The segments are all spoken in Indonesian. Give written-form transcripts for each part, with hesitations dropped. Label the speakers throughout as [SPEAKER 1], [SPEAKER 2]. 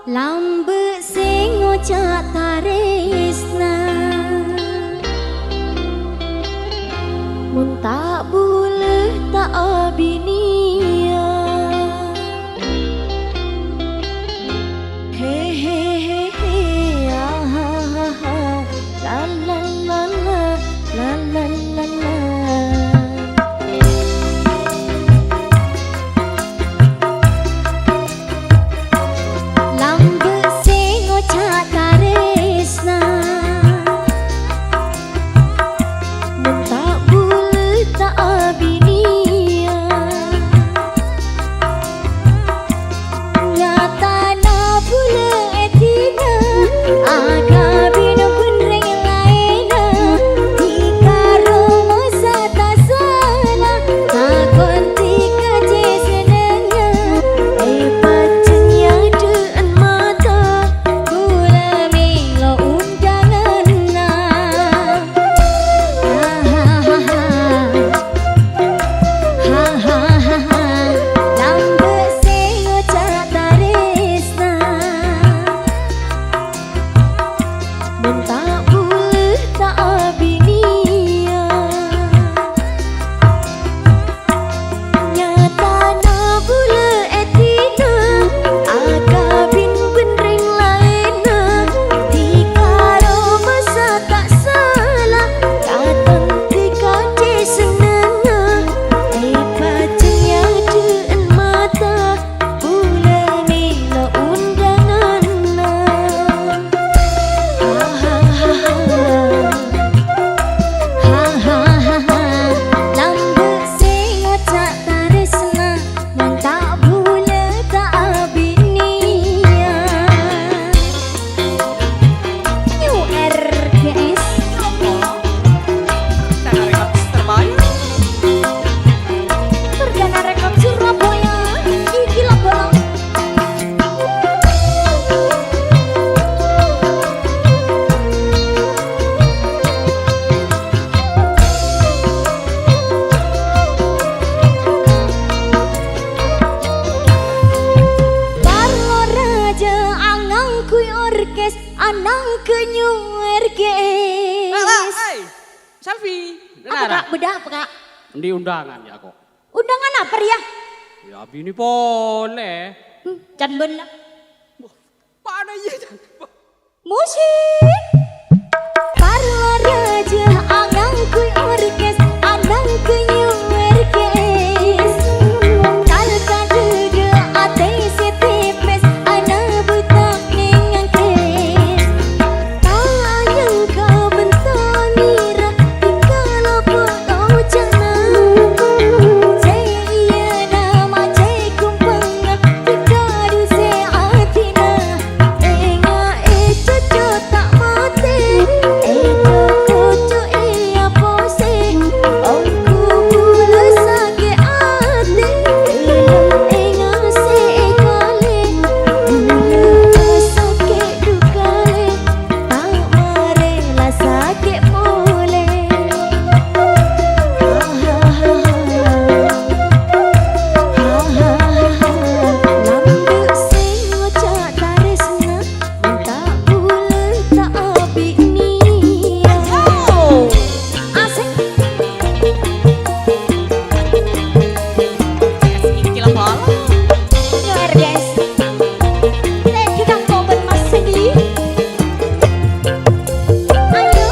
[SPEAKER 1] Lambe sing ngocak taresna mun tak boleh tak abinia he he he he ah ha ha ha la la la la la la la la. Lambe sing ngocak taresna mun tak boleh tak abinia nyata na boleh etina aga bina benreng laina dikaro masa tak salah takon tika jesenenya pacenya deen mata gula milo undangan na lambe sing ngocak taresna mun tak boleh tak abinia nyata na boleh etina aga bin benreng laina dikaro masa tak salah katon tika jesenena pacenya deen mata bule milo undangan na lambe sing ngocak taresna mun tak boleh tak abinia URGS Perdana Rekam Surabaya iki lho bolong Barlo raja angang kuy orkes anang kenyu RGS
[SPEAKER 2] Selfie.
[SPEAKER 1] apa kak bedah apa kak
[SPEAKER 2] Di undangan ya kok.
[SPEAKER 1] undangan apa ya
[SPEAKER 2] Ya bini boleh.
[SPEAKER 1] can bener
[SPEAKER 2] Pada iya.
[SPEAKER 1] musik Barlo raja angang kuy orkes anang kenyu RGS kal kadege ate setipes ana butak ning angkes tanyang ka bentanira dikala foto jana cai iya nama cai kumpanga dikadu se atina enga cucu tak mati kucu iya pose ongku bulu sake ate enga se kale bulu sake dukale tak marela sake mule lambe sing ngocak taresna mun tak boleh tak abinia asik nyer guys thank you kang komen mas Sedi ayo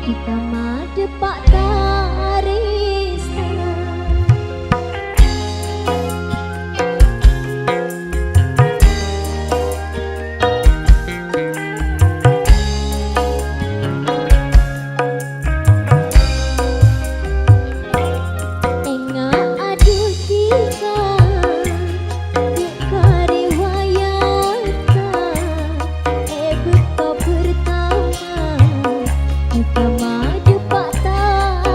[SPEAKER 1] kita made pak tarista. Enga aduh kita buka riwayatkan beto pertama kita maju pak tarista.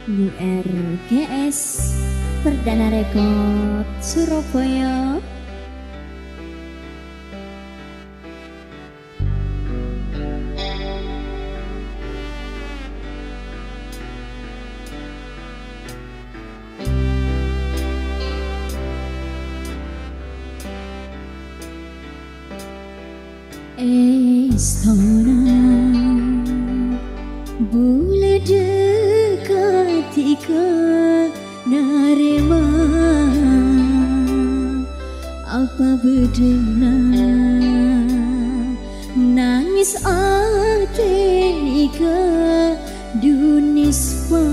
[SPEAKER 1] URGS Perdana Rekod Surabaya. Istana boleh dekati ke narema, apa benar nangis hati ke dunispa,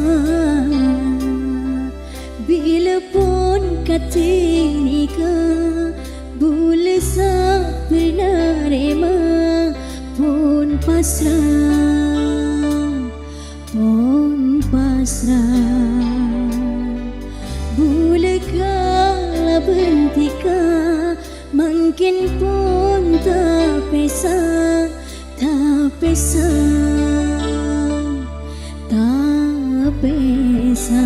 [SPEAKER 1] bila pun katini ke boleh sampai nerima pun pasrah, pun pasrah. Boleh kala bentika mungkin pun tak bisa, tak bisa, tak bisa.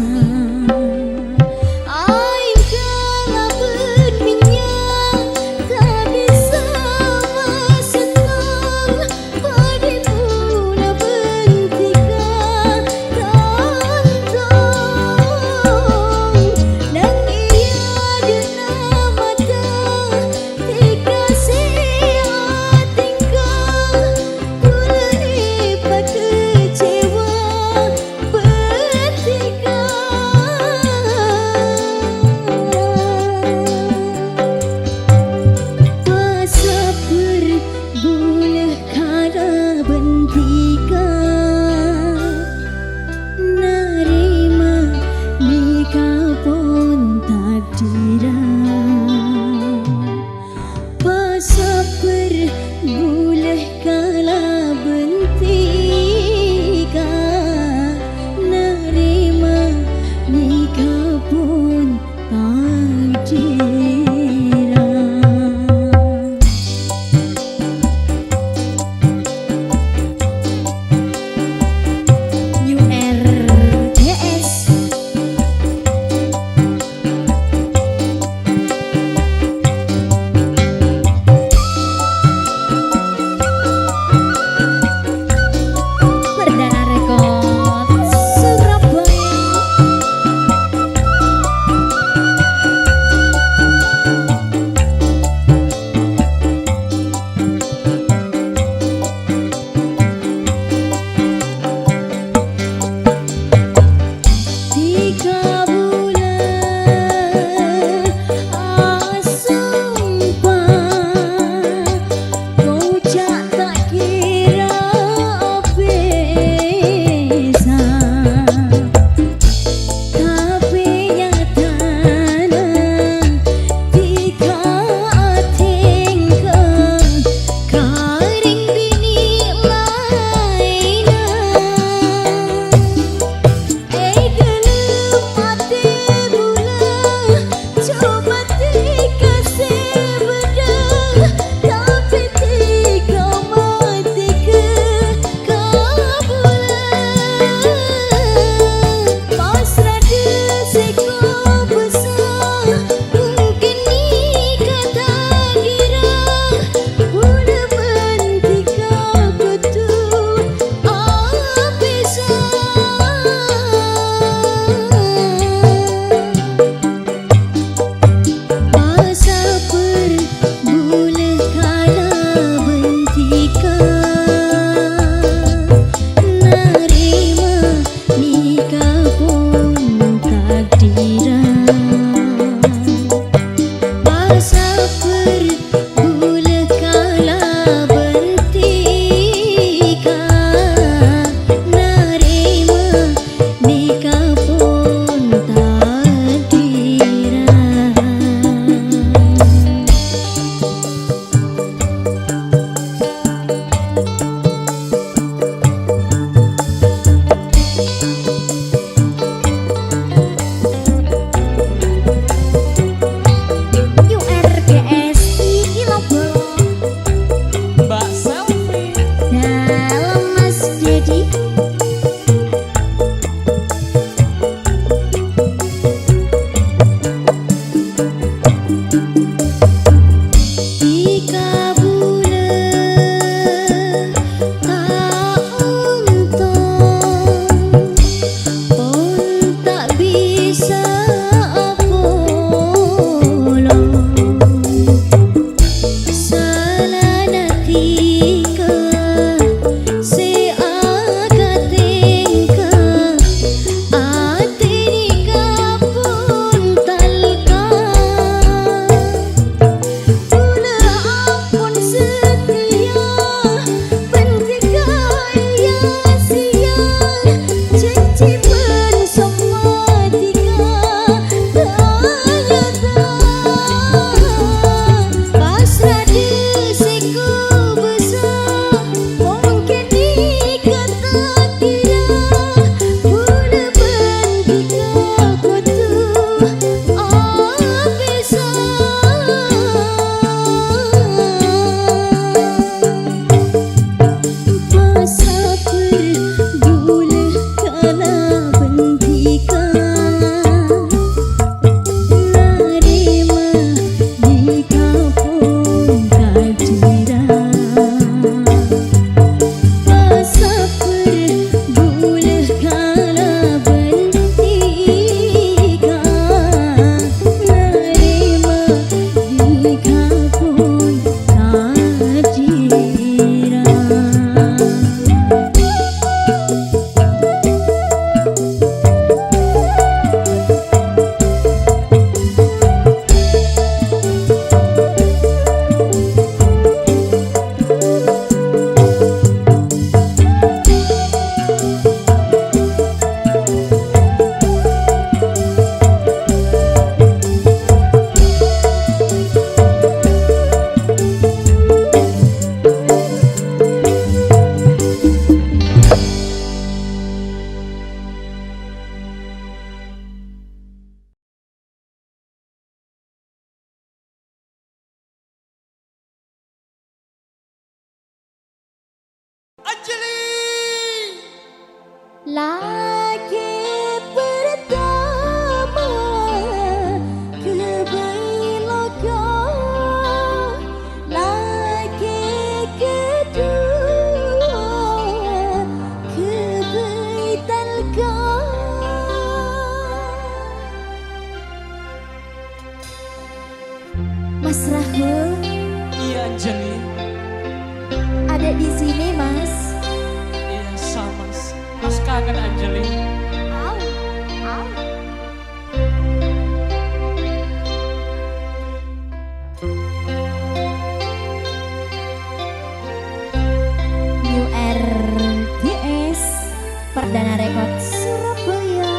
[SPEAKER 2] kangen Anjali.
[SPEAKER 1] Au, au. New RDS Perdana Rekod Surabaya.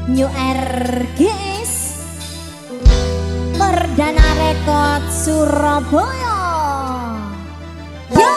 [SPEAKER 1] New RGS Perdana Rekod Surabaya. Yo!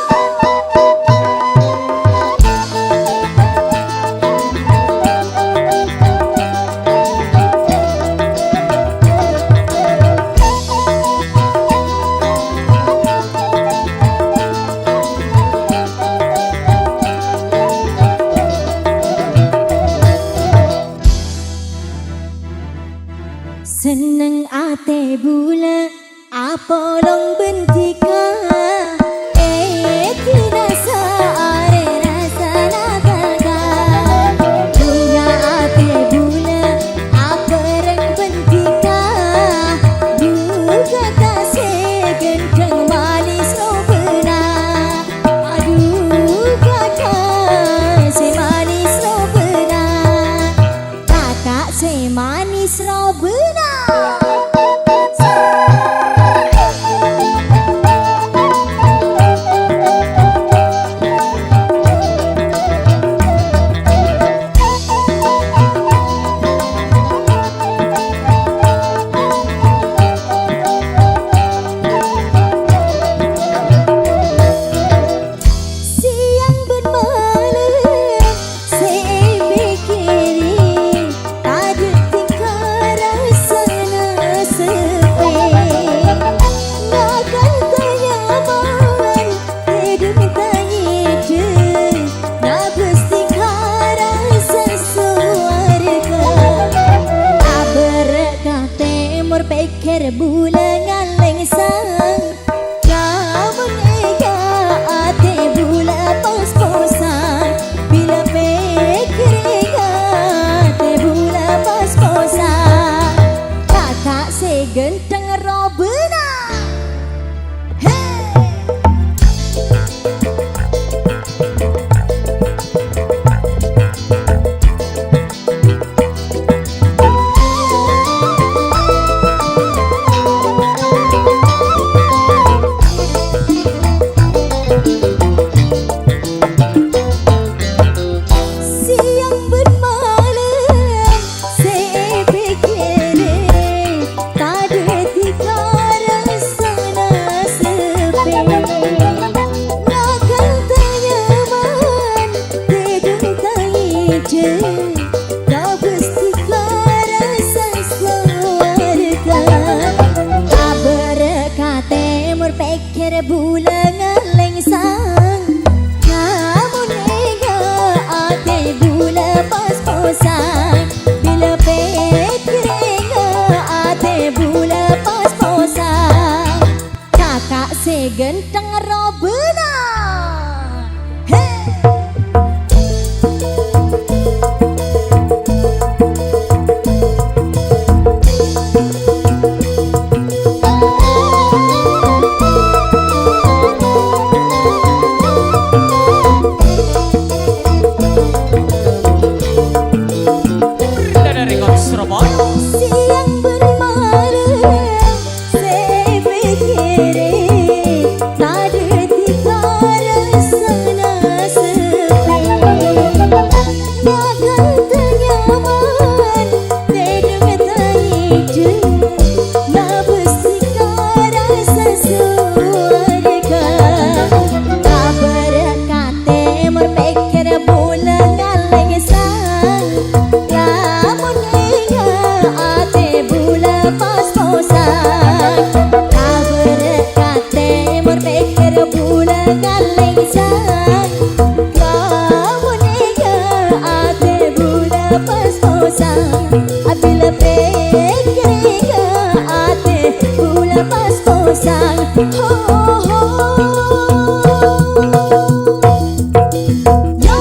[SPEAKER 1] Seneng ate bula apa long bentika tidak saare rasa nagaga bunga ate bula apa reng bentika buka kasih gendeng manis robena aduh kakak si manis robena kakak si manis robena. Pikir bulan ngaleng sang kamu nega ate bula pas-pasan bila pikir nega ate bula pas-pasan kakak segenteng robena. Pikir bulan ngaleng sang kamu nega ate bula pas-pasan bila pikir nega ate bula pas-pasan kakak segenteng robena. Siang bermalam saya pikirin ada tiga rasa sepi makan tenyaman tidur terhidup nabas tiga rasa suarga tak berkata berpikir bulan ngaleng sang kamu ate bula pas-pasan tak berkata sang ho ho. Yo.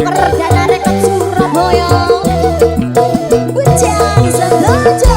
[SPEAKER 1] Perdana Rekod Surabaya. Bujang Sedojo.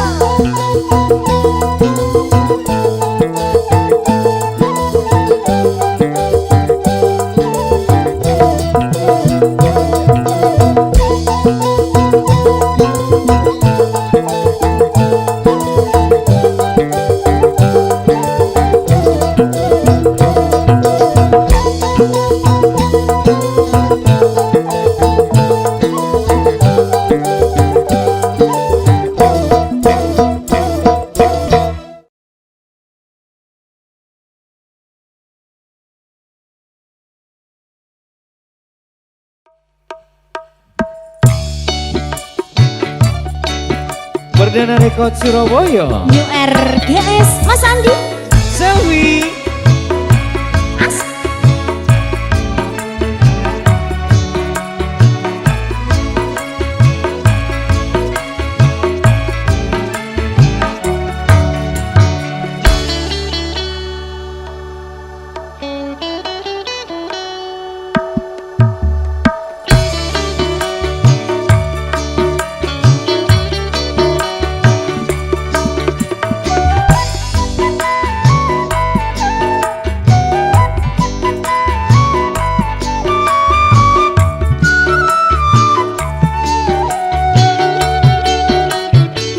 [SPEAKER 3] Perdana Rekod Surabaya.
[SPEAKER 1] New RGS Mas Andi.
[SPEAKER 3] Selvi.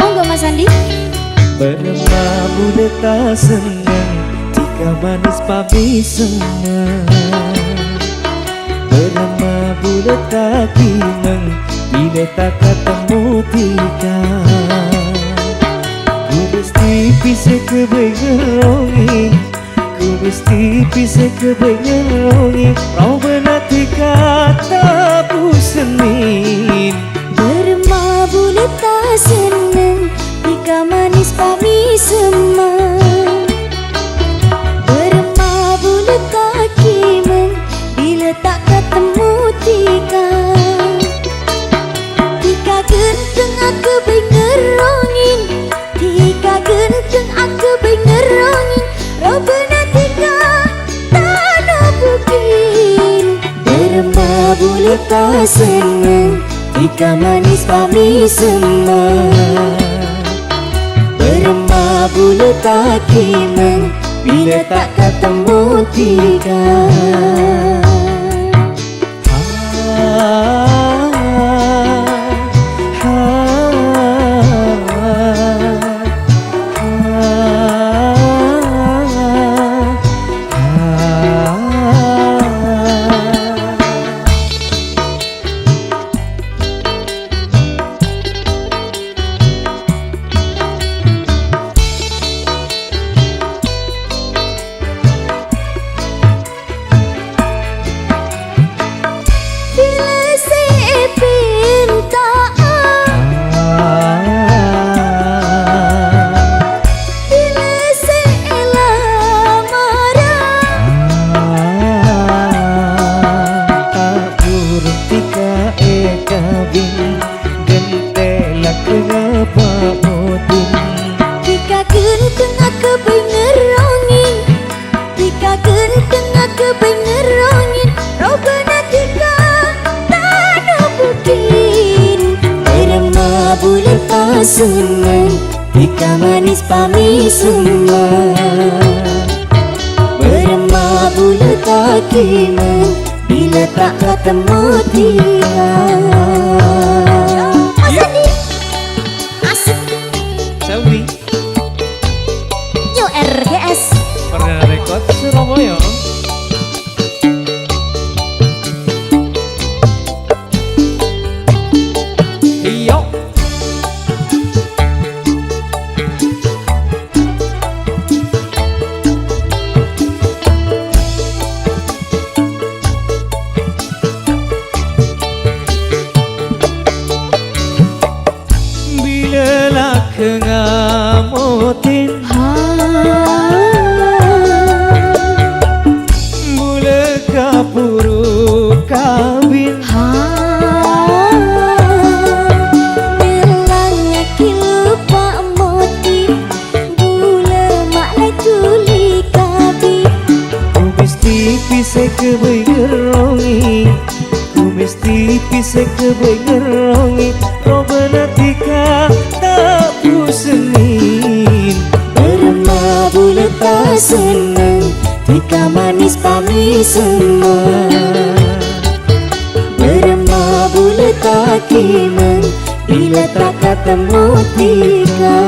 [SPEAKER 1] Monggo Mas Andi.
[SPEAKER 3] Bermamu tak senang jika manis pami senang. Bermamu tak kinang bila tak ketemu tika. Ku mesti bisa kebengerongi, ku mesti bisa kebengerongi. Kau benar tika tak pusenin.
[SPEAKER 1] Bermabul tak seneng jika manis pami semang. Bermabul tak kimeng bila tak ketemu tika. Tika genteng aku bengerongin, tika genteng aku bengerongin. Robena tika tanah bukin. Bermabul tak seneng jika manis pami semang. Bermabul tak kimeng bila tak ketemu tika. Senang jika manis pami semua. Bermabul tak kimeng bila tak ketemu dia. Mas Andi asik.
[SPEAKER 3] Selvi.
[SPEAKER 1] New RGS
[SPEAKER 3] Perdana Rekod Surabaya. Iyo. Kengamotin mula kapuru kawin
[SPEAKER 1] semua bermabul takiman bila tak ketemu tiga.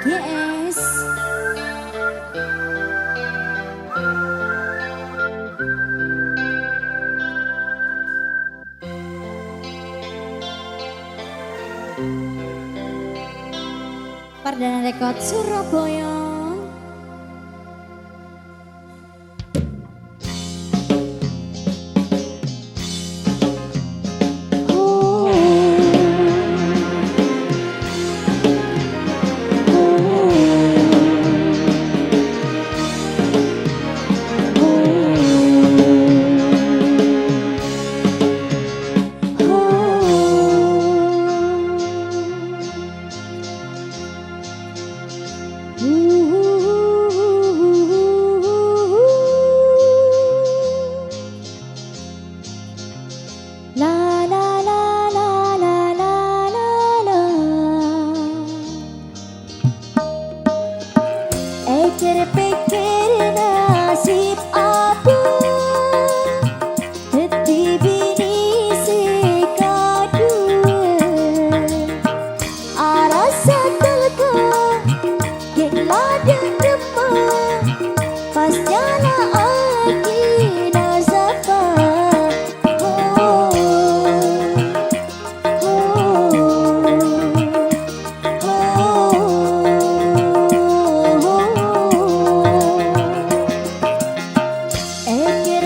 [SPEAKER 1] GS. Pardana Rekod Surabaya. La la la la la la la la. Pikir-pikir nasib apa hati bini sekadua arasa telka yang ladang demam pas jana aki nazafa.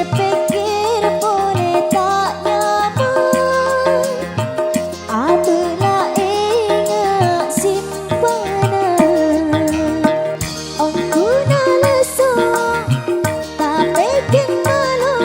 [SPEAKER 1] Pikir boleh tak nyaman, apalah ingat simpanan. Aku nak lesok, tak bikin malu.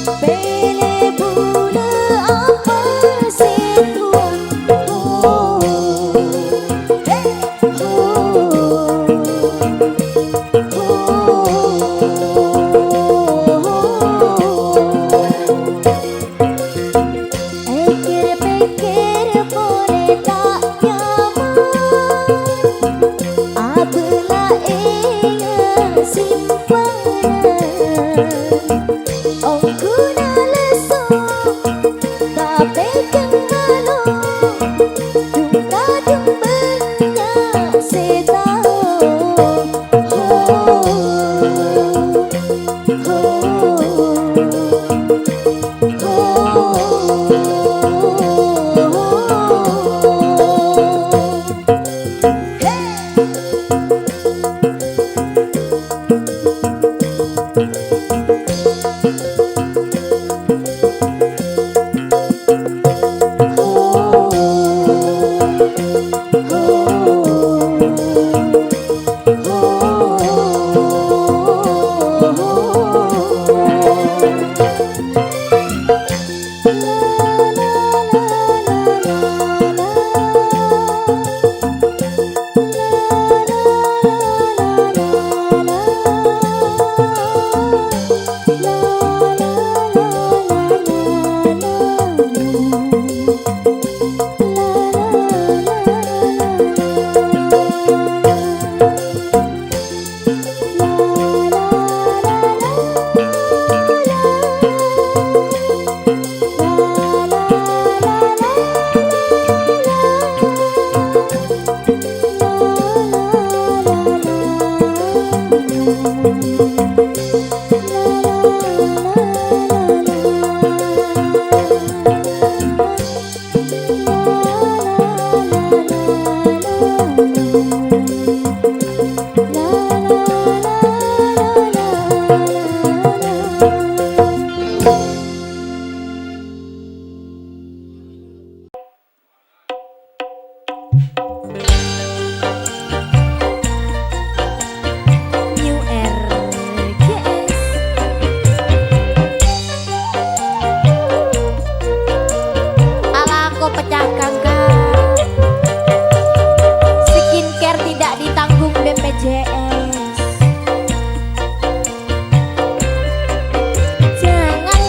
[SPEAKER 1] Bele bule apa situ oh hey Pikir-pikir boleh tak nyaman Apabila ingin simpanan Oh guna lesu Tapi kemalu Jumpa jumpernya setahun New RGS Ala aku pecah kakak Skincare tidak ditanggung BPJS Jangan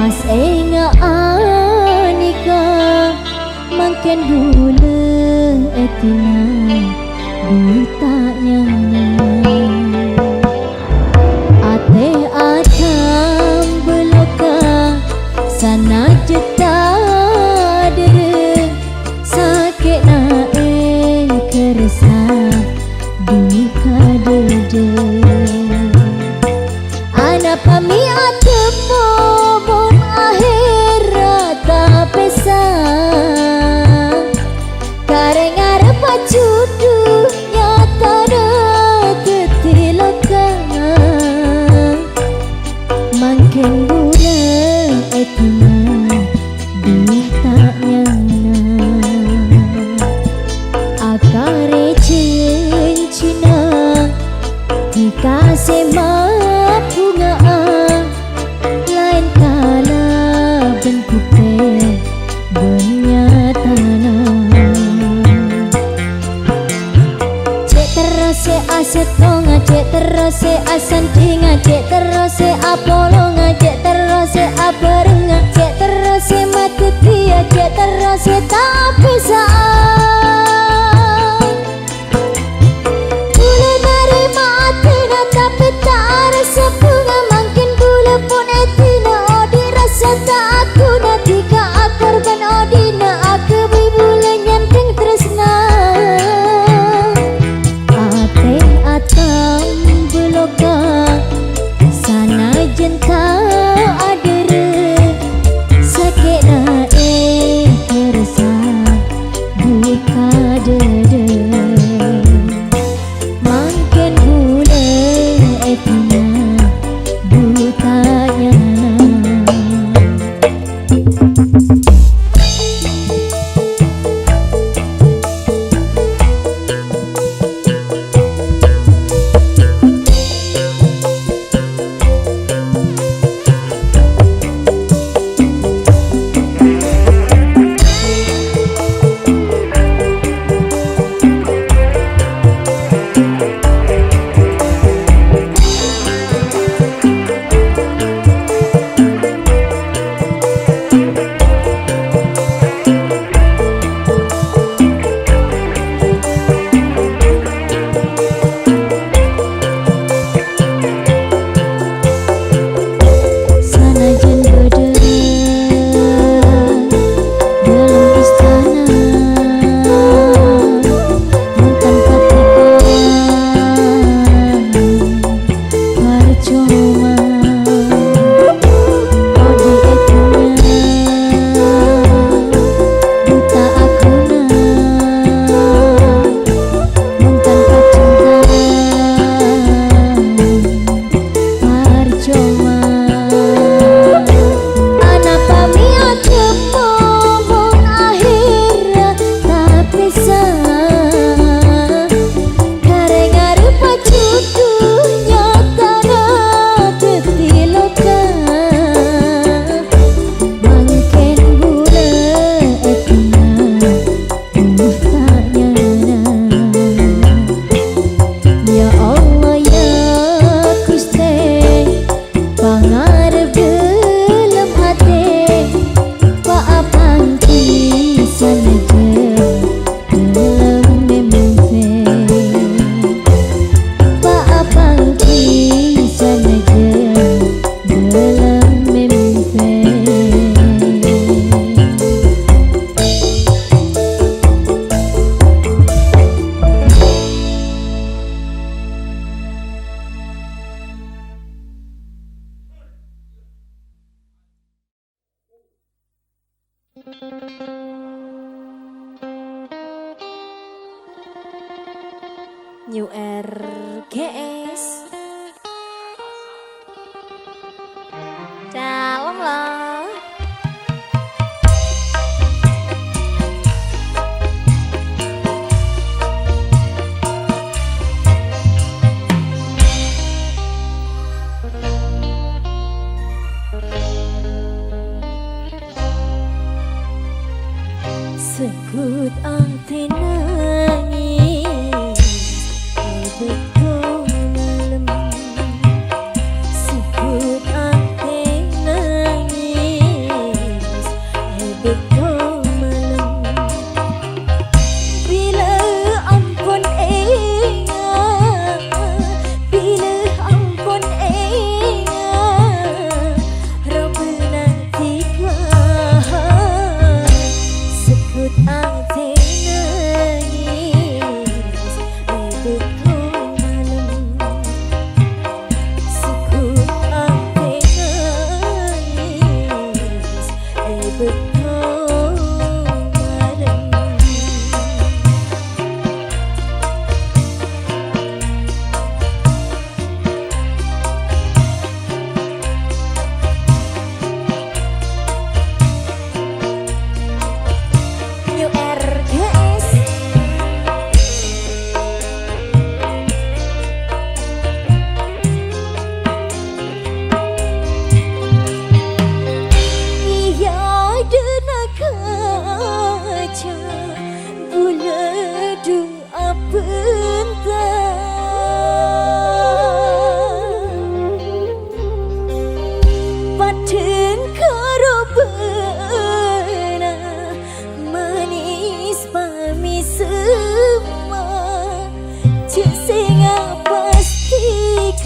[SPEAKER 1] Mas enga anika makin dulu etina ditanya ate atam beloka sana jeta dere sakit na kerasa duka dede ana pami atemo bon akhirat pesa kareng arep pacudu nyata tetiloka mangken bura etina ditanya akare cincina dikasih bunga lain kala bentuknya benyatana cek terus aset nonga cek terus asantinga cek terus apolonga cek terus aperenga cek terus matutia cek terus tak bisa New RGS Dalam lah Sekut ati nangis betul malam Sekut ati nangis betul marem. New RGS iya dena kaca buledu apenta paten karo beuna manis pami semua cek singa pastikan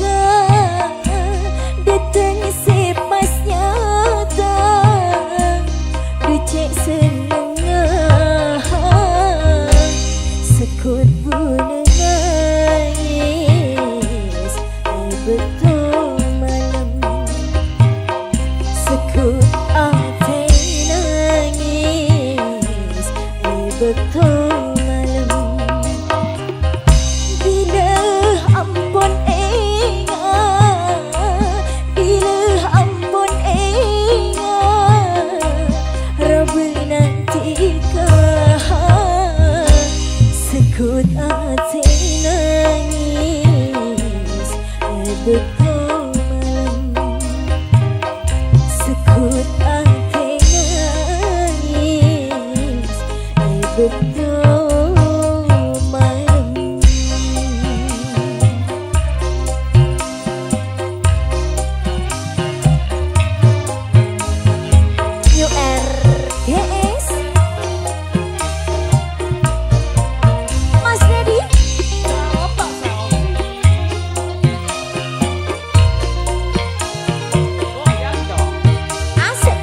[SPEAKER 1] datang sepas nyata dicek senengah sekut bulan nangis betul malam sekut ate nangis betul malam bila ampun bila ampun Rabi nanti sekut ate nangis betul malam sekut ate nangis betul malam. New RGS Mas Dedi
[SPEAKER 2] Apa goyang dong.
[SPEAKER 1] asik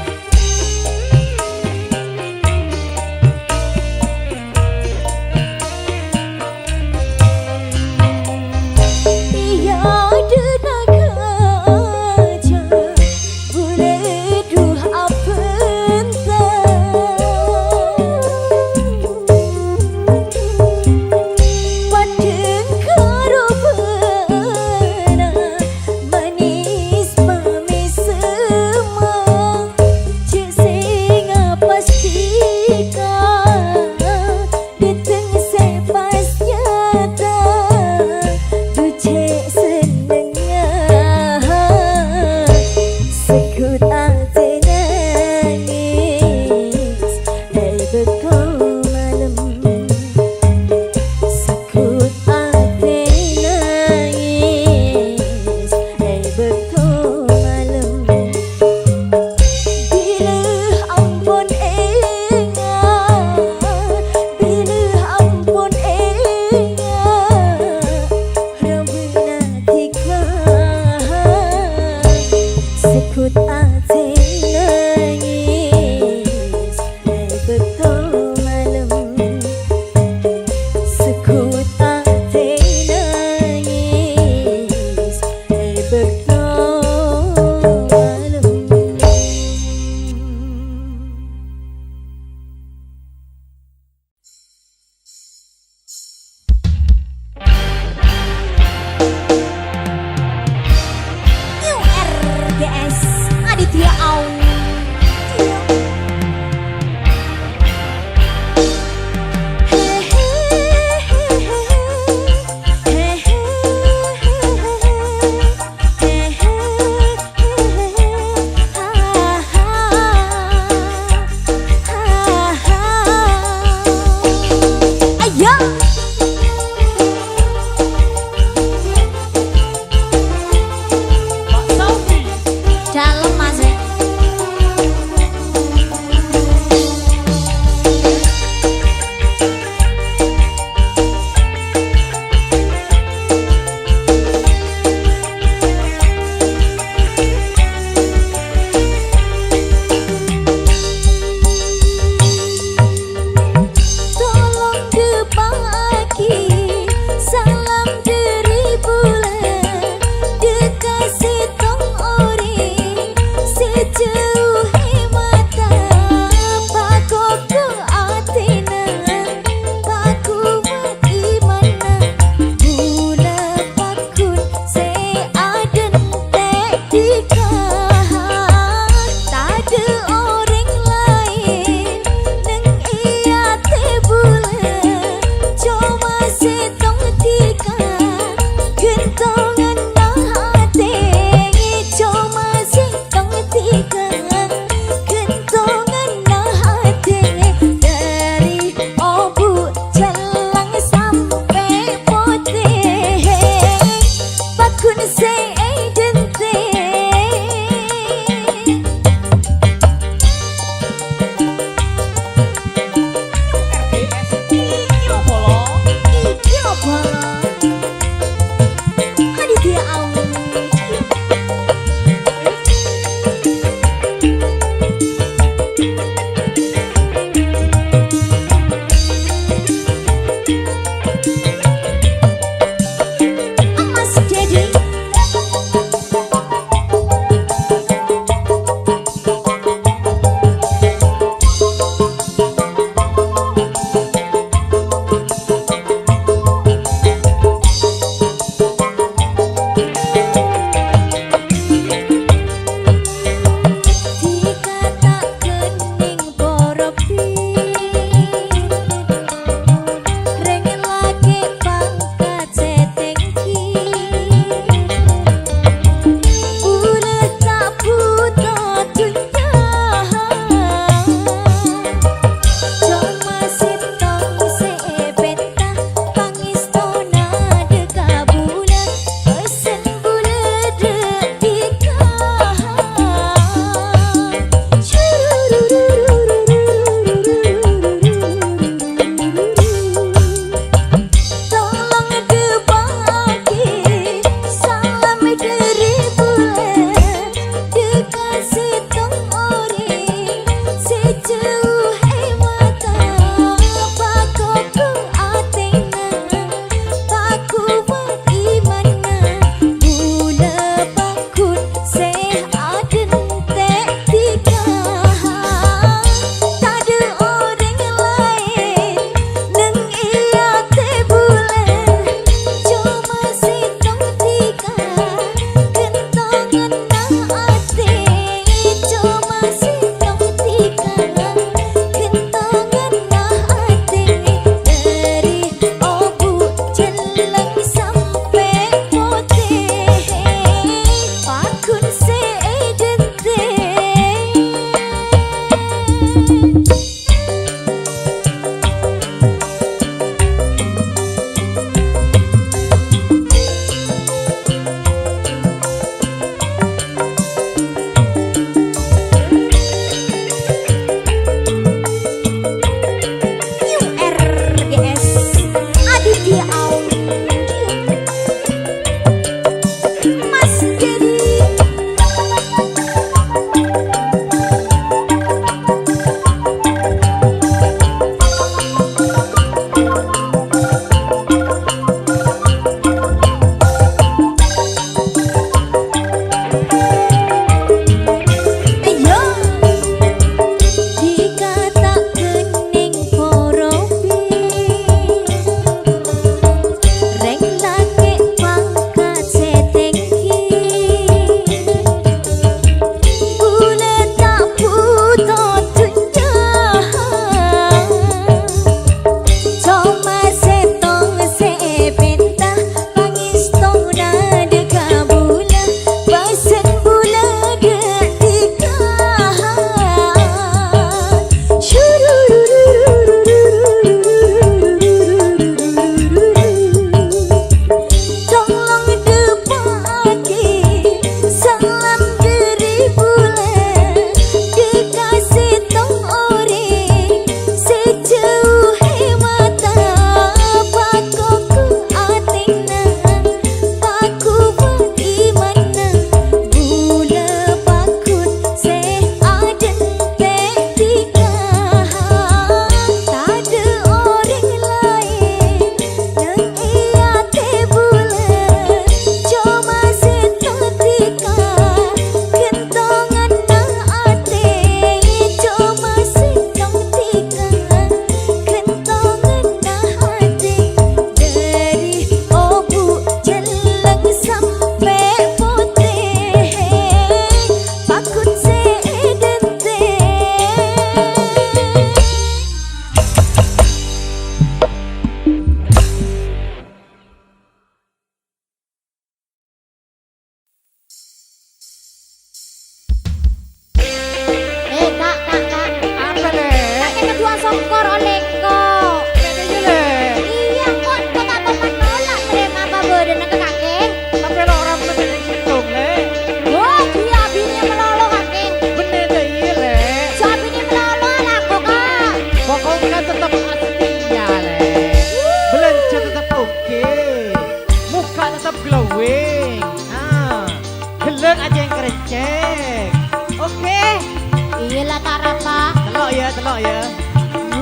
[SPEAKER 1] tak apa.
[SPEAKER 2] Telok ya, telok ya.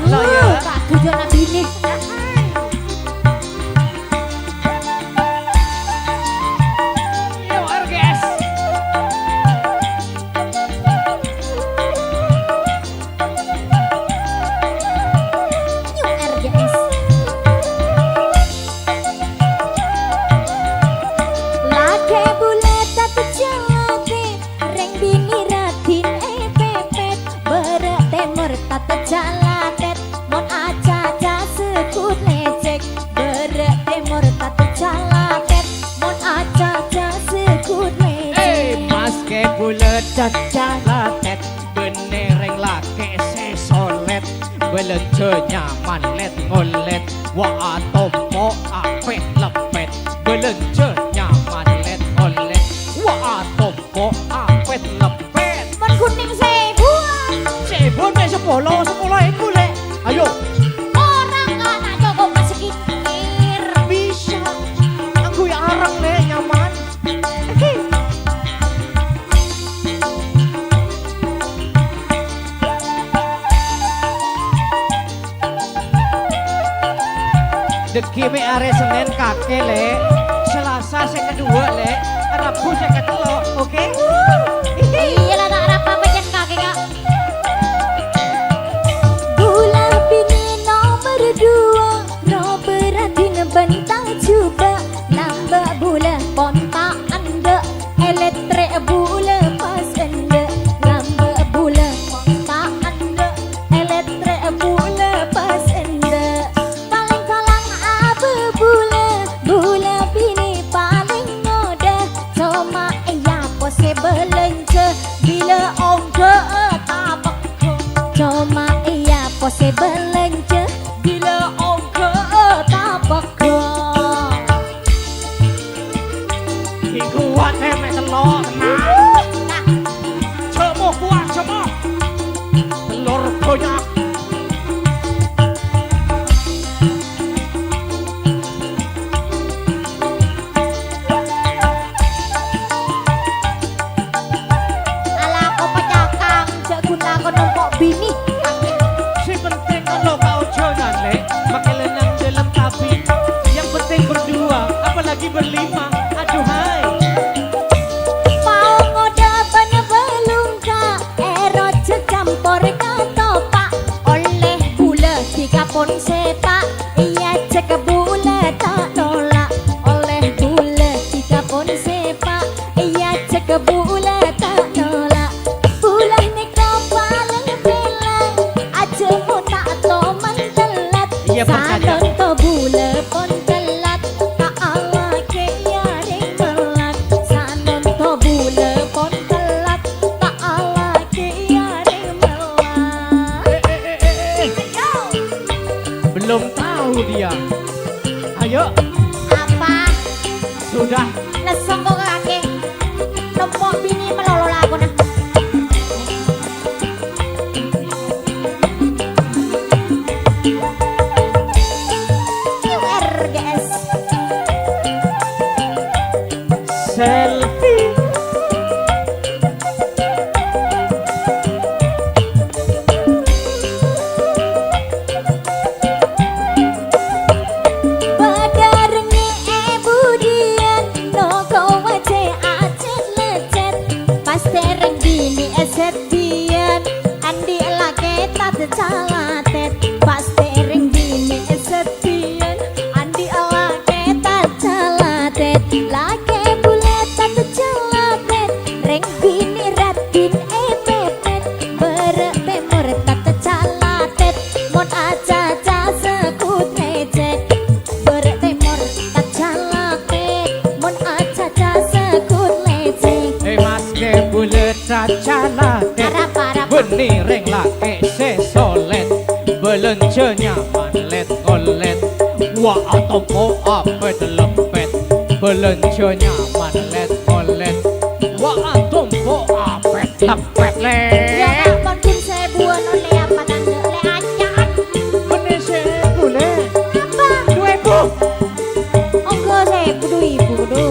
[SPEAKER 2] Telok ya.
[SPEAKER 1] Tak tujuan nabi ini.
[SPEAKER 2] Yo RGS.
[SPEAKER 1] New RGS. Lake bulet tak terjalate, reng bini ratin pepet, berat temur tak terjalatet, mon aja sekut lecek, berat temur tak terjalatet, mon aja sekut lecek.
[SPEAKER 2] Mas ke bulet cacalatet, benereng lake sesolet, belence nyaman let ngolet, wa atomo apet lepet, belence nyaman let ngolet, wa atomo apet lepet.
[SPEAKER 1] Mon kuning sebuah,
[SPEAKER 2] Sebon mek 10 itu lek. Ayo,
[SPEAKER 1] orang anak Joko masih kikir.
[SPEAKER 2] bisa. Aku ya arang lek nyaman. Deki me are Senin kake lek, Selasa saya kedua lek, Rabu saya ketelo, oke?
[SPEAKER 1] Iyalah tak ada apa-apa jangan kaget kak. Gula bini nomor 2, no berarti bentang coba, nambah bula pontak anda, elektrik bula pas anda, nambah bula pontak anda, elektrik bula pas anda, paling kalang apa bula bini paling muda, cuma iya pose belanja bila ongga tapak, cuma iya pose belanja bila ongga tapak.
[SPEAKER 2] Ki kuat mek telok tenang.
[SPEAKER 1] Nah,
[SPEAKER 2] Cemok kuat cemok. Telur banyak.
[SPEAKER 1] ala kau pecahkan jagunlah kau nombok bini.
[SPEAKER 2] Si penting kalau kau jangan lek, pakai lenang dalam kabin. Yang penting berdua, apalagi berlima. Aduhai.
[SPEAKER 1] Mau ngoda bana belungka, ero campur katopak, oleh gula 3 pon sepak, iya cek bula tak nolak, oleh gula 3 pon sepak, iya cek bula tak nolak, bula ni kau paling belang, aja mu tak toman telat,
[SPEAKER 2] Iya, percaya.
[SPEAKER 1] salon to bula pon telat, tak ala ke yaring melak, salon to bula pon telat, tak ala ke yaring melak. Ayo,
[SPEAKER 2] Belum tahu dia. Ayo,
[SPEAKER 1] apa?
[SPEAKER 2] sudah.
[SPEAKER 1] Lesong kok kake, nombok bini melolo lagu nah. New RGS.
[SPEAKER 2] Selfie.
[SPEAKER 1] Badarenge budian, no kau wace acet lecet, pas tereng bini esetian, andi lake tak calatet, pas tereng bini esetian, andi lake tak calatet, lake bulet tak calatet, reng bini ratin pepet, berat temur tak calatet, mon aja sekut lecet, berat temur tak calatet, mon aja sekut lecet.
[SPEAKER 2] Mas ke bulet cacalatet,
[SPEAKER 1] Parah
[SPEAKER 2] benereng lake sesolet, belence nyaman let ngolet, wa atomo apet lepet, belence nyaman let ngolet, wa atomo apet lepet
[SPEAKER 1] ya
[SPEAKER 2] le.
[SPEAKER 1] nak pun sebuah oleh apa tanda le acan
[SPEAKER 2] Bener se bulet,
[SPEAKER 1] apa
[SPEAKER 2] 2000.
[SPEAKER 1] onggo sebu ibu kudu.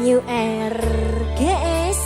[SPEAKER 1] New RGS.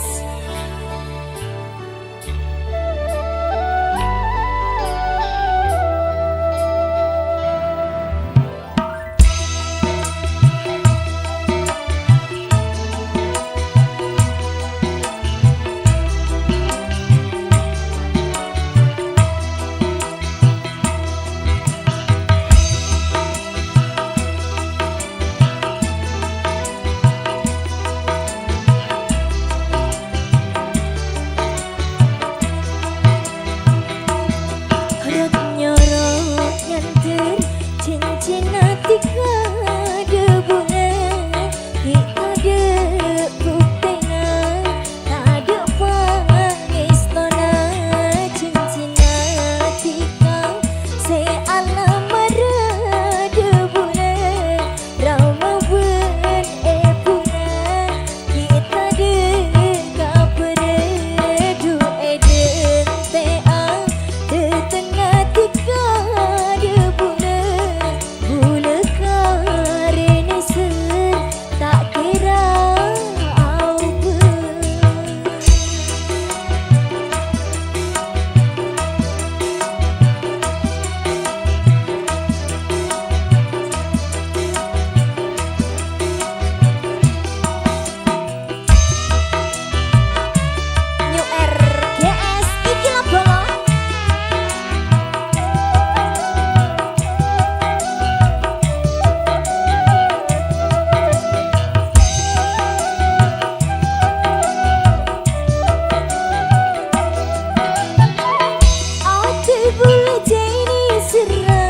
[SPEAKER 1] Boleh jadi serah